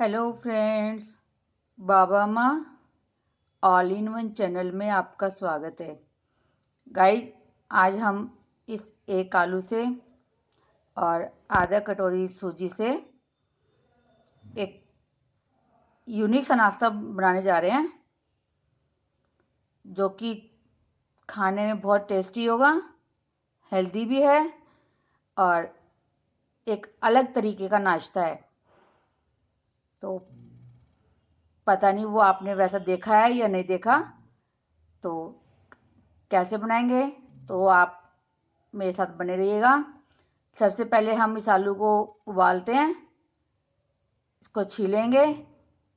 Hello friends, बाबा माँ all in one channel में आपका स्वागत है। गाइस, आज हम इस एक आलू से और आधा कटोरी सूजी से एक यूनिक सा नाश्ता बनाने जा रहे हैं, जो कि खाने में बहुत टेस्टी होगा, हेल्दी भी है और एक अलग तरीके का नाश्ता है। तो पता नहीं वो आपने वैसा देखा है या नहीं देखा, तो कैसे बनाएंगे तो आप मेरे साथ बने रहिएगा। सबसे पहले हम इस आलू को उबालते हैं, इसको छीलेंगे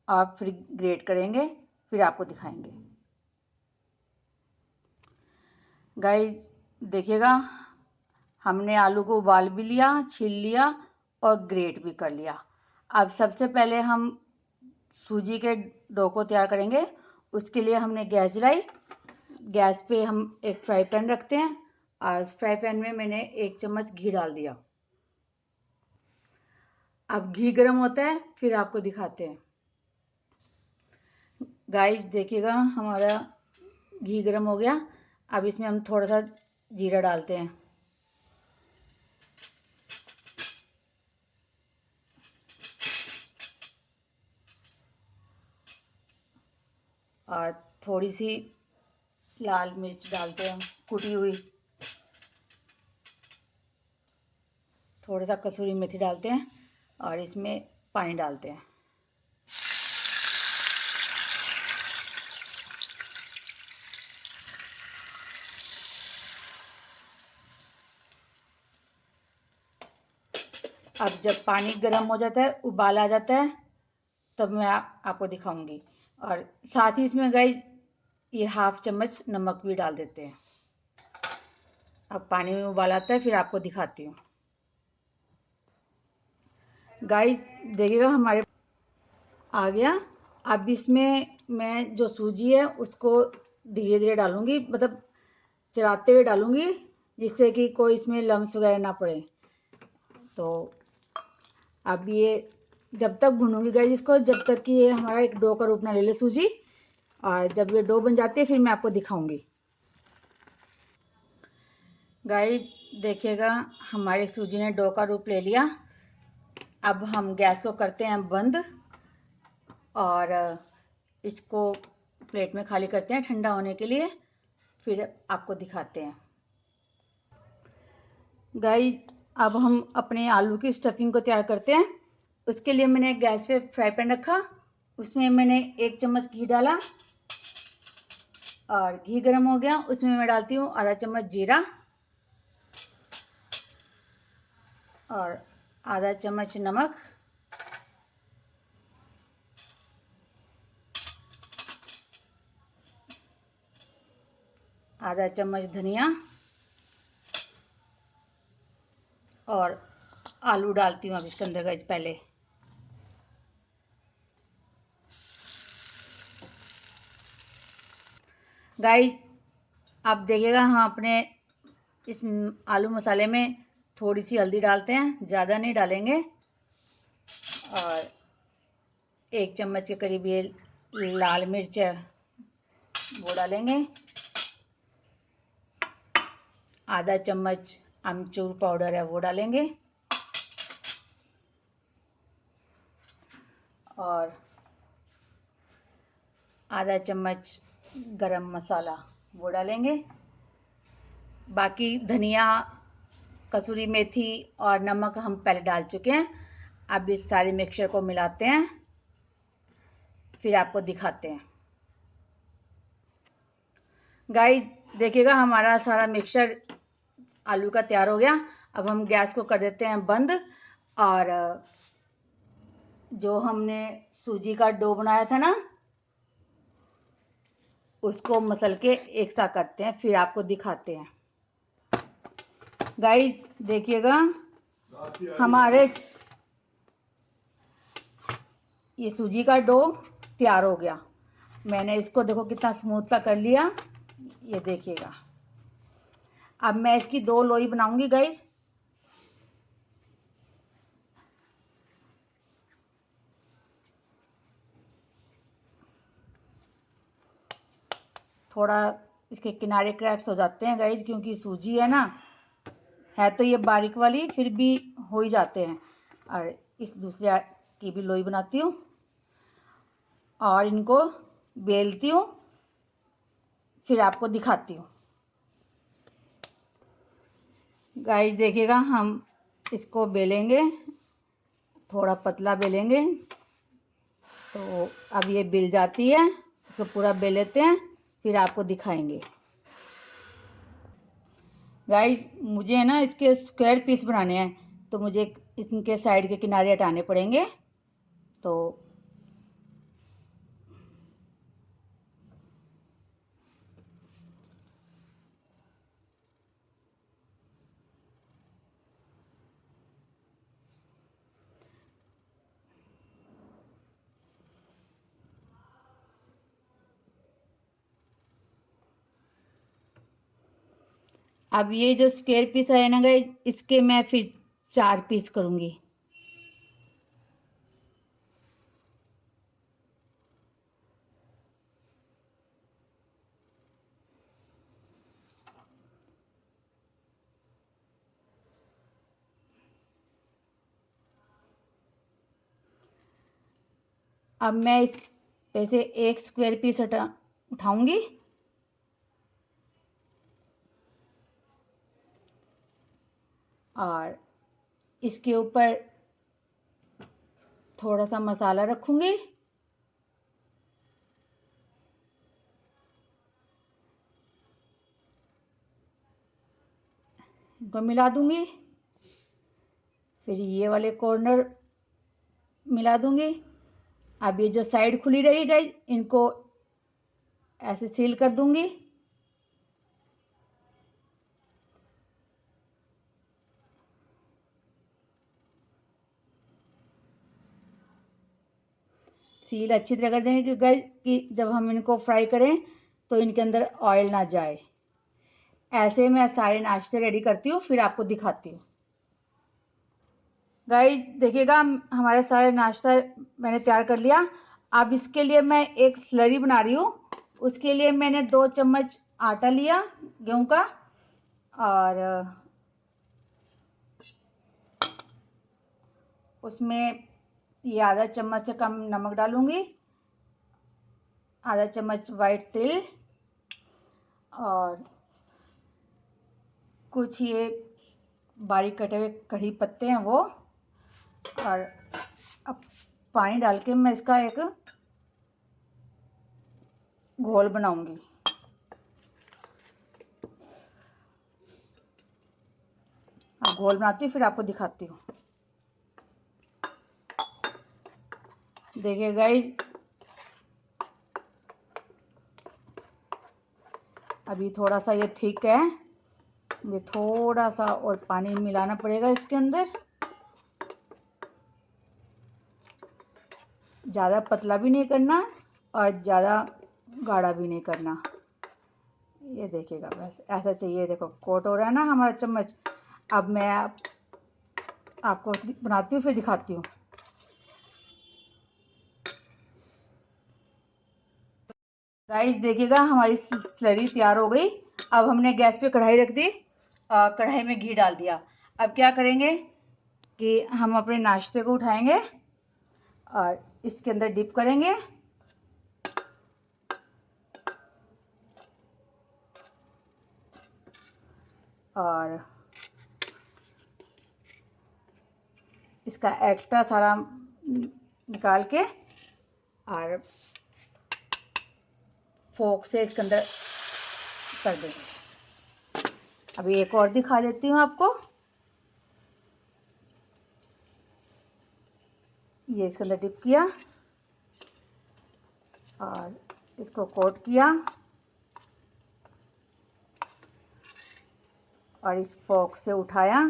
और फिर ग्रेट करेंगे, फिर आपको दिखाएंगे। गाइस देखिएगा, हमने आलू को उबाल भी लिया, छील लिया और ग्रेट भी कर लिया। अब सबसे पहले हम सूजी के डो को तैयार करेंगे। उसके लिए हमने गैस जलाई। गैस पे हम एक फ्राई पैन रखते हैं और फ्राई पैन में मैंने 1 चम्मच घी डाल दिया। अब घी गर्म होता है, फिर आपको दिखाते हैं। गाइस देखिएगा, हमारा घी गर्म हो गया। अब इसमें हम थोड़ा सा जीरा डालते हैं और थोड़ी सी लाल मिर्च डालते हैं कुटी हुई, थोड़ा सा कसूरी मेथी डालते हैं और इसमें पानी डालते हैं। अब जब पानी गर्म हो जाता है, उबाल आ जाता है, तब मैं आपको दिखाऊंगी। और साथ ही इसमें गाइस ये 1/2 चम्मच नमक भी डाल देते हैं। अब पानी में उबाल आता है, फिर आपको दिखाती हूँ। गाइस देखिएगा, हमारे आ गया। अब इसमें मैं जो सूजी है उसको धीरे धीरे डालूंगी, मतलब चलाते हुए डालूंगी, जिससे कि कोई इसमें लम्स वगैरह ना पड़े। तो अब ये जब तक भूनूंगी गाइस इसको, जब तक कि ये हमारा एक डो का रूप ना ले ले सूजी। और जब ये डो बन जाती है, फिर मैं आपको दिखाऊंगी। गाइस देखिएगा, हमारी सूजी ने डो का रूप ले लिया। अब हम गैस को करते हैं बंद और इसको प्लेट में खाली करते हैं ठंडा होने के लिए, फिर आपको दिखाते हैं। गाइस अब हम अपने आलू की स्टफिंग को तैयार करते हैं। उसके लिए मैंने गैस पे फ्राई पैन रखा, उसमें मैंने 1 चम्मच घी डाला और घी गर्म हो गया। उसमें मैं डालती हूँ आधा चम्मच जीरा और आधा चम्मच नमक, आधा चम्मच धनिया और आलू डालती हूँ अब इसके अंदर गाइस पहले। गाइस आप देखिएगा, हम अपने इस आलू मसाले में थोड़ी सी हल्दी डालते हैं, ज़्यादा नहीं डालेंगे। और 1 चम्मच के करीब ये लाल मिर्च है वो डालेंगे। आधा चम्मच अमचूर पाउडर है वो डालेंगे और आधा चम्मच गरम मसाला वो डालेंगे। बाकी धनिया, कसूरी मेथी और नमक हम पहले डाल चुके हैं। अब इस सारे मिक्सचर को मिलाते हैं, फिर आपको दिखाते हैं। गाइस देखिएगा, हमारा सारा मिक्सचर आलू का तैयार हो गया। अब हम गैस को कर देते हैं बंद और जो हमने सूजी का डो बनाया था ना, उसको मसल के एक साथ करते हैं, फिर आपको दिखाते हैं। गाइस देखिएगा, हमारे ये सूजी का डो तैयार हो गया। मैंने इसको देखो कितना स्मूथ सा कर लिया, ये देखिएगा। अब मैं इसकी 2 लोई बनाऊंगी गाइस। थोड़ा इसके किनारे क्रैक्स हो जाते हैं गाइज, क्योंकि सूजी है ना, है तो ये बारीक वाली, फिर भी हो ही जाते हैं। और इस दूसरे की भी लोई बनाती हूँ और इनको बेलती हूँ, फिर आपको दिखाती हूँ। गाइस देखिएगा, हम इसको बेलेंगे, थोड़ा पतला बेलेंगे। तो अब ये बेल जाती है, इसको पूरा बेल लेते हैं, फिर आपको दिखाएंगे। गाइस मुझे है ना इसके स्क्वायर पीस बनाने हैं, तो मुझे इनके साइड के किनारे हटाने पड़ेंगे। तो अब ये जो स्क्वायर पीस है ना गाइस, इसके मैं फिर 4 पीस करूंगी। अब मैं इस पे से एक स्क्वायर पीस उठाऊंगी और इसके ऊपर थोड़ा सा मसाला रखूंगी। इनको मिला दूंगी, फिर ये वाले कॉर्नर मिला दूंगी। अब ये जो साइड खुली रही गई, इनको ऐसे सील कर दूंगी। सील अच्छी तरह कर देंगे कि जब हम इनको फ्राई करें तो इनके अंदर ऑयल ना जाए। ऐसे मैं सारे नाश्ते रेडी करती हूँ, फिर आपको दिखाती हूँ। गाइस देखिएगा, हमारे सारे नाश्ता मैंने तैयार कर लिया। अब इसके लिए मैं एक स्लरी बना रही हूँ। उसके लिए मैंने 2 चम्मच आटा लिया गेहूं का, और उसमें ये आधा चम्मच से कम नमक डालूंगी, आधा चम्मच वाइट तिल, और कुछ ये बारीक कटे हुए कड़ी पत्ते हैं वो। और अब पानी डाल के मैं इसका एक घोल बनाऊंगी। अब घोल बनाती हूँ, फिर आपको दिखाती हूँ। देखिए गाइस, अभी थोड़ा सा ये थिक है, ये थोड़ा सा और पानी मिलाना पड़ेगा इसके अंदर। ज़्यादा पतला भी नहीं करना और ज़्यादा गाढ़ा भी नहीं करना। ये देखिएगा, बस ऐसा चाहिए। देखो कोट हो रहा है ना हमारा चम्मच। अब मैं आपको बनाती हूँ, फिर दिखाती हूँ। गाइस देखिएगा, हमारी स्लरी तैयार हो गई। अब हमने गैस पे कढ़ाई रख दी, कढ़ाई में घी डाल दिया। अब क्या करेंगे कि हम अपने नाश्ते को उठाएंगे और इसके अंदर डिप करेंगे। और इसका एक्स्ट्रा सारा निकाल के और फोक से इसके अंदर कर देंगे। अभी एक और दिखा देती हूँ आपको। ये इसके अंदर डिप किया और इसको कोट किया, और इस फोक से उठाया।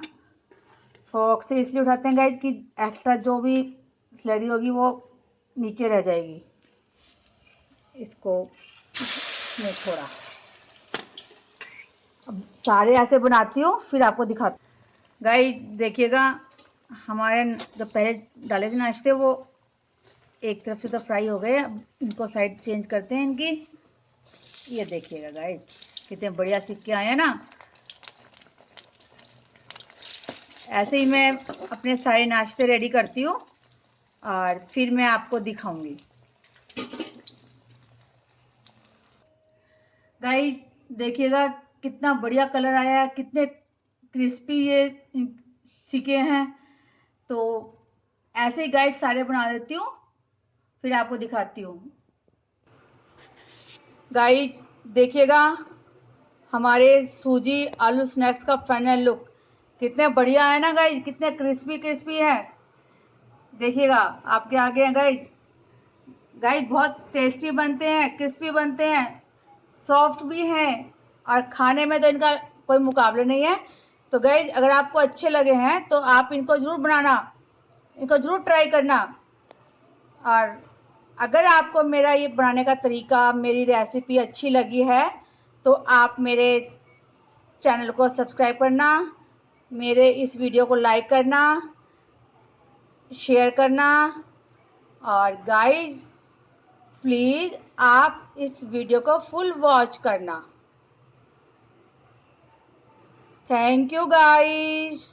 फोक से इसलिए उठाते हैं गाइज कि एक्स्ट्रा जो भी स्लरी होगी वो नीचे रह जाएगी। इसको मैं छोड़ा। अब सारे ऐसे बनाती हूँ, फिर आपको दिखाती हूँ। गाइज देखिएगा, हमारे जो पहले डाले थे नाश्ते वो एक तरफ से तो फ्राई हो गए। अब इनको साइड चेंज करते हैं इनकी। ये देखिएगा गाइस, कितने बढ़िया सिक्के आए हैं ना। ऐसे ही मैं अपने सारे नाश्ते रेडी करती हूँ और फिर मैं आपको दिखाऊंगी। गाइस देखिएगा कितना बढ़िया कलर आया है, कितने क्रिस्पी ये सिक्के हैं। तो ऐसे ही गाइस सारे बना देती हूँ, फिर आपको दिखाती हूँ। गाइस देखिएगा हमारे सूजी आलू स्नैक्स का फाइनल लुक कितने बढ़िया है ना गाइस, कितने क्रिस्पी क्रिस्पी है। देखिएगा आपके आगे हैं गाइस। गाइस बहुत टेस्टी बनते हैं, क्रिस्पी बनते हैं, सॉफ्ट भी हैं और खाने में तो इनका कोई मुकाबला नहीं है। तो गाइस अगर आपको अच्छे लगे हैं तो आप इनको जरूर बनाना, इनको जरूर ट्राई करना। और अगर आपको मेरा ये बनाने का तरीका, मेरी रेसिपी अच्छी लगी है तो आप मेरे चैनल को सब्सक्राइब करना, मेरे इस वीडियो को लाइक करना, शेयर करना। और गाइस प्लीज आप इस वीडियो को फुल वॉच करना। Thank you guys.